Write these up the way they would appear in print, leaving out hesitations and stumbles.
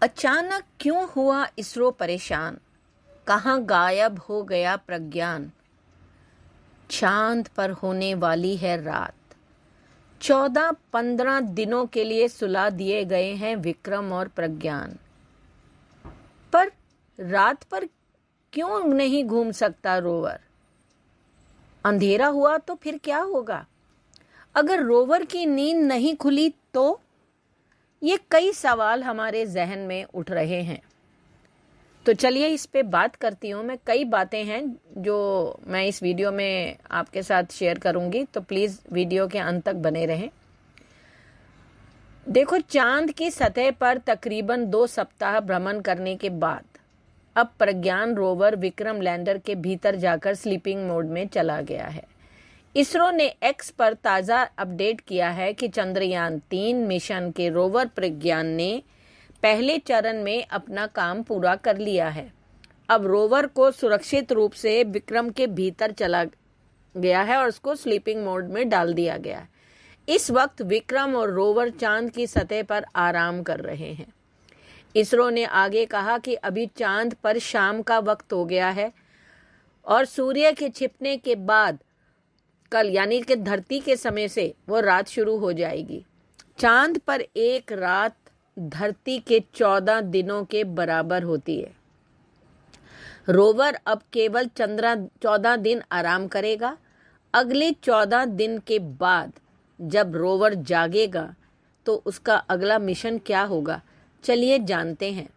अचानक क्यों हुआ इसरो परेशान? कहाँ गायब हो गया प्रज्ञान? चांद पर होने वाली है रात। 14-15 दिनों के लिए सुला दिए गए हैं विक्रम और प्रज्ञान। पर रात पर क्यों नहीं घूम सकता रोवर? अंधेरा हुआ तो फिर क्या होगा? अगर रोवर की नींद नहीं खुली तो? ये कई सवाल हमारे जहन में उठ रहे हैं। तो चलिए इस पे बात करती हूँ। मैं कई बातें हैं जो मैं इस वीडियो में आपके साथ शेयर करूंगी, तो प्लीज़ वीडियो के अंत तक बने रहें। देखो, चांद की सतह पर तकरीबन 2 सप्ताह भ्रमण करने के बाद अब प्रज्ञान रोवर विक्रम लैंडर के भीतर जाकर स्लीपिंग मोड में चला गया है। इसरो ने एक्स पर ताज़ा अपडेट किया है कि चंद्रयान 3 मिशन के रोवर प्रज्ञान ने पहले चरण में अपना काम पूरा कर लिया है। अब रोवर को सुरक्षित रूप से विक्रम के भीतर चला गया है और उसको स्लीपिंग मोड में डाल दिया गया है। इस वक्त विक्रम और रोवर चांद की सतह पर आराम कर रहे हैं। इसरो ने आगे कहा कि अभी चांद पर शाम का वक्त हो गया है और सूर्य के छिपने के बाद कल यानी कि धरती के समय से वो रात शुरू हो जाएगी। चांद पर एक रात धरती के 14 दिनों के बराबर होती है। रोवर अब केवल 14 दिन आराम करेगा। अगले 14 दिन के बाद जब रोवर जागेगा तो उसका अगला मिशन क्या होगा, चलिए जानते हैं।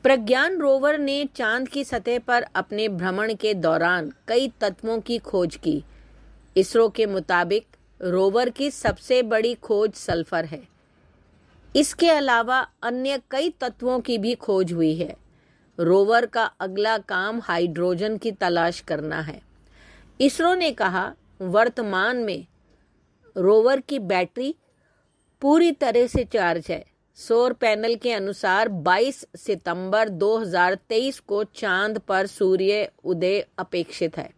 प्रज्ञान रोवर ने चांद की सतह पर अपने भ्रमण के दौरान कई तत्वों की खोज की। इसरो के मुताबिक रोवर की सबसे बड़ी खोज सल्फर है। इसके अलावा अन्य कई तत्वों की भी खोज हुई है। रोवर का अगला काम हाइड्रोजन की तलाश करना है। इसरो ने कहा, वर्तमान में रोवर की बैटरी पूरी तरह से चार्ज है। सौर पैनल के अनुसार 22 सितंबर 2023 को चांद पर सूर्य उदय अपेक्षित है।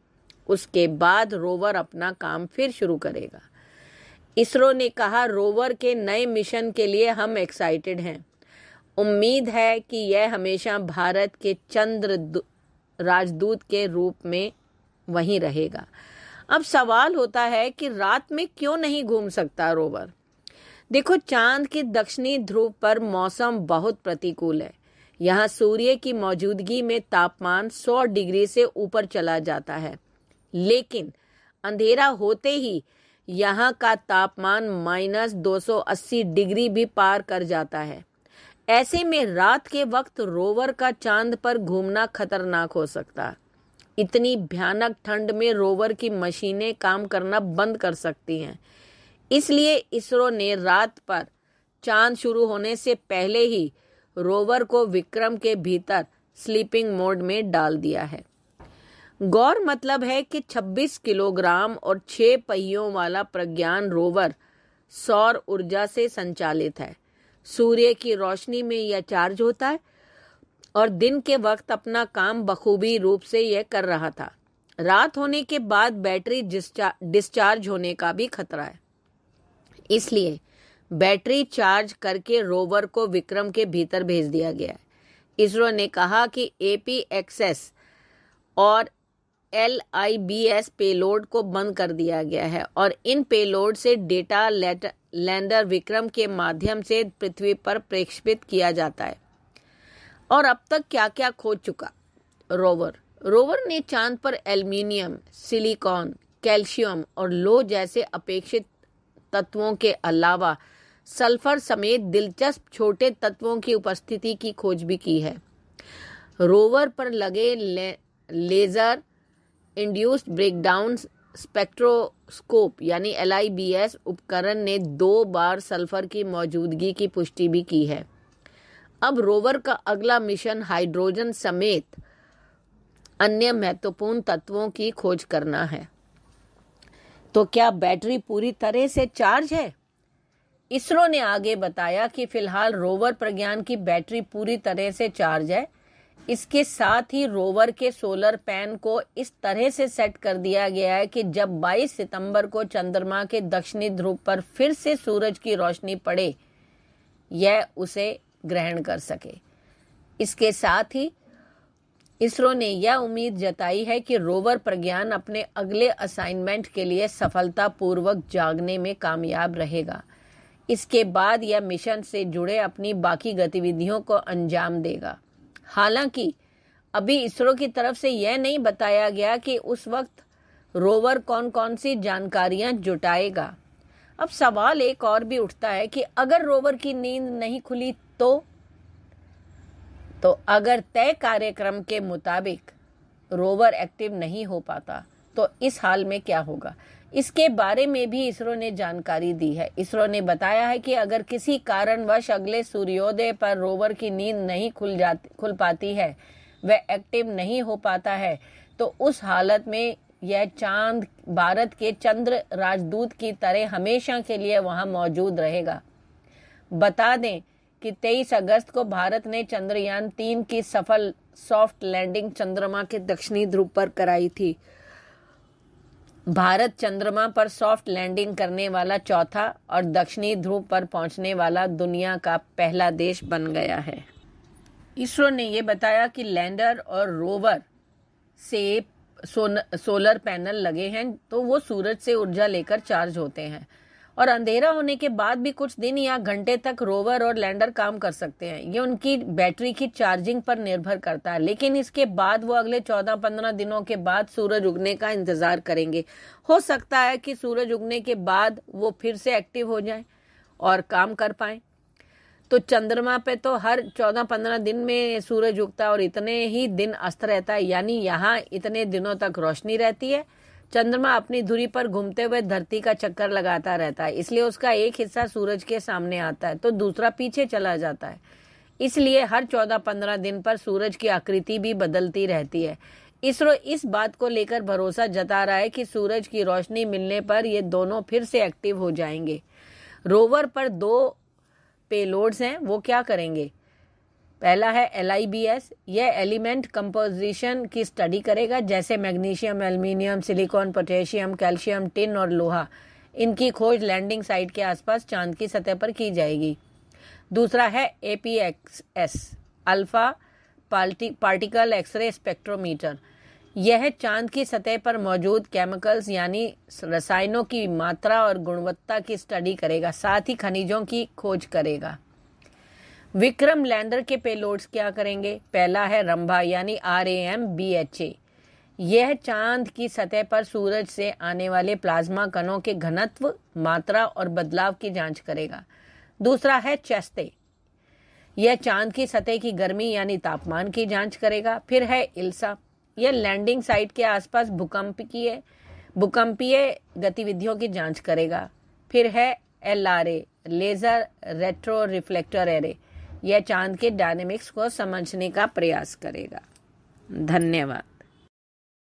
उसके बाद रोवर अपना काम फिर शुरू करेगा। इसरो ने कहा, रोवर के नए मिशन के लिए हम एक्साइटेड हैं। उम्मीद है कि यह हमेशा भारत के चंद्र राजदूत के रूप में वहीं रहेगा। अब सवाल होता है कि रात में क्यों नहीं घूम सकता रोवर? देखो, चांद के दक्षिणी ध्रुव पर मौसम बहुत प्रतिकूल है। यहाँ सूर्य की मौजूदगी में तापमान 100 डिग्री से ऊपर चला जाता है, लेकिन अंधेरा होते ही यहाँ का तापमान -280 डिग्री भी पार कर जाता है। ऐसे में रात के वक्त रोवर का चांद पर घूमना खतरनाक हो सकता है। इतनी भयानक ठंड में रोवर की मशीनें काम करना बंद कर सकती हैं। इसलिए इसरो ने रात पर चांद शुरू होने से पहले ही रोवर को विक्रम के भीतर स्लीपिंग मोड में डाल दिया है। गौर मतलब है कि 26 किलोग्राम और 6 पहियों वाला प्रज्ञान रोवर सौर ऊर्जा से संचालित है। सूर्य की रोशनी में यह चार्ज होता है और दिन के वक्त अपना काम बखूबी रूप से यह कर रहा था। रात होने के बाद बैटरी डिस्चार्ज होने का भी खतरा है। इसलिए बैटरी चार्ज करके रोवर को विक्रम के भीतर भेज दिया गया है। इसरो ने कहा कि APXS और LIBS पेलोड को बंद कर दिया गया है और इन पेलोड से डेटा लैंडर विक्रम के माध्यम से पृथ्वी पर प्रेषित किया जाता है। और अब तक क्या क्या खोज चुका रोवर ने चांद पर एल्युमिनियम, सिलिकॉन, कैल्शियम और लोह जैसे अपेक्षित तत्वों के अलावा सल्फर समेत दिलचस्प छोटे तत्वों की उपस्थिति की खोज भी की है। रोवर पर लगे लेजर इंड्यूस्ड ब्रेकडाउन स्पेक्ट्रोस्कोप यानी LIBS उपकरण ने 2 बार सल्फर की मौजूदगी की पुष्टि भी की है। अब रोवर का अगला मिशन हाइड्रोजन समेत अन्य महत्वपूर्ण तत्वों की खोज करना है। तो क्या बैटरी पूरी तरह से चार्ज है? इसरो ने आगे बताया कि फिलहाल रोवर प्रज्ञान की बैटरी पूरी तरह से चार्ज है। इसके साथ ही रोवर के सोलर पैन को इस तरह से सेट कर दिया गया है कि जब 22 सितंबर को चंद्रमा के दक्षिणी ध्रुव पर फिर से सूरज की रोशनी पड़े, यह उसे ग्रहण कर सके। इसके साथ ही इसरो ने यह उम्मीद जताई है कि रोवर प्रज्ञान अपने अगले असाइनमेंट के लिए सफलतापूर्वक जागने में कामयाब रहेगा। इसके बाद यह मिशन से जुड़े अपनी बाकी गतिविधियों को अंजाम देगा। हालांकि अभी इसरो की तरफ से यह नहीं बताया गया कि उस वक्त रोवर कौन कौन सी जानकारियां जुटाएगा। अब सवाल एक और भी उठता है कि अगर रोवर की नींद नहीं खुली तो अगर तय कार्यक्रम के मुताबिक रोवर एक्टिव नहीं हो पाता तो इस हाल में क्या होगा, इसके बारे में भी इसरो ने जानकारी दी है। इसरो ने बताया है कि अगर किसी कारणवश अगले सूर्योदय पर रोवर की नींद नहीं खुल पाती है, वह एक्टिव नहीं हो पाता है, तो उस हालत में यह चांद भारत के चंद्र राजदूत की तरह हमेशा के लिए वहां मौजूद रहेगा। बता दें कि 23 अगस्त को भारत ने चंद्रयान 3 की सफल सॉफ्ट लैंडिंग चंद्रमा के दक्षिणी ध्रुव पर कराई थी। भारत चंद्रमा पर सॉफ्ट लैंडिंग करने वाला चौथा और दक्षिणी ध्रुव पर पहुंचने वाला दुनिया का पहला देश बन गया है। इसरो ने यह बताया कि लैंडर और रोवर से सोलर पैनल लगे हैं, तो वो सूरज से ऊर्जा लेकर चार्ज होते हैं और अंधेरा होने के बाद भी कुछ दिन या घंटे तक रोवर और लैंडर काम कर सकते हैं। ये उनकी बैटरी की चार्जिंग पर निर्भर करता है, लेकिन इसके बाद वो अगले 14-15 दिनों के बाद सूरज उगने का इंतजार करेंगे। हो सकता है कि सूरज उगने के बाद वो फिर से एक्टिव हो जाएं और काम कर पाएं। तो चंद्रमा पे तो हर 14-15 दिन में सूरज उगता है और इतने ही दिन अस्त रहता है, यानी यहाँ इतने दिनों तक रोशनी रहती है। चंद्रमा अपनी धुरी पर घूमते हुए धरती का चक्कर लगाता रहता है, इसलिए उसका एक हिस्सा सूरज के सामने आता है तो दूसरा पीछे चला जाता है। इसलिए हर 14-15 दिन पर सूरज की आकृति भी बदलती रहती है। इसरो इस बात को लेकर भरोसा जता रहा है कि सूरज की रोशनी मिलने पर ये दोनों फिर से एक्टिव हो जाएंगे। रोवर पर 2 पेलोड्स हैं, वो क्या करेंगे? पहला है LIBS, यह एलिमेंट कंपोजिशन की स्टडी करेगा, जैसे magnesium, aluminium, silicon, potassium, calcium, tin और लोहा। इनकी खोज लैंडिंग साइट के आसपास चांद की सतह पर की जाएगी। दूसरा है APXS, alpha particle X ray spectrometer. यह चांद की सतह पर मौजूद केमिकल्स यानी रसायनों की मात्रा और गुणवत्ता की स्टडी करेगा, साथ ही खनिजों की खोज करेगा। विक्रम लैंडर के पेलोड्स क्या करेंगे? पहला है रंभा यानी RAMBHA। यह चांद की सतह पर सूरज से आने वाले प्लाज्मा कणों के घनत्व, मात्रा और बदलाव की जांच करेगा। दूसरा है चेस्ते, यह चांद की सतह की गर्मी यानी तापमान की जांच करेगा। फिर है इल्सा, यह लैंडिंग साइट के आसपास भूकंपीय गतिविधियों की जांच करेगा। फिर है LRA, laser retro reflector array, यह चांद के डायनेमिक्स को समझने का प्रयास करेगा। धन्यवाद।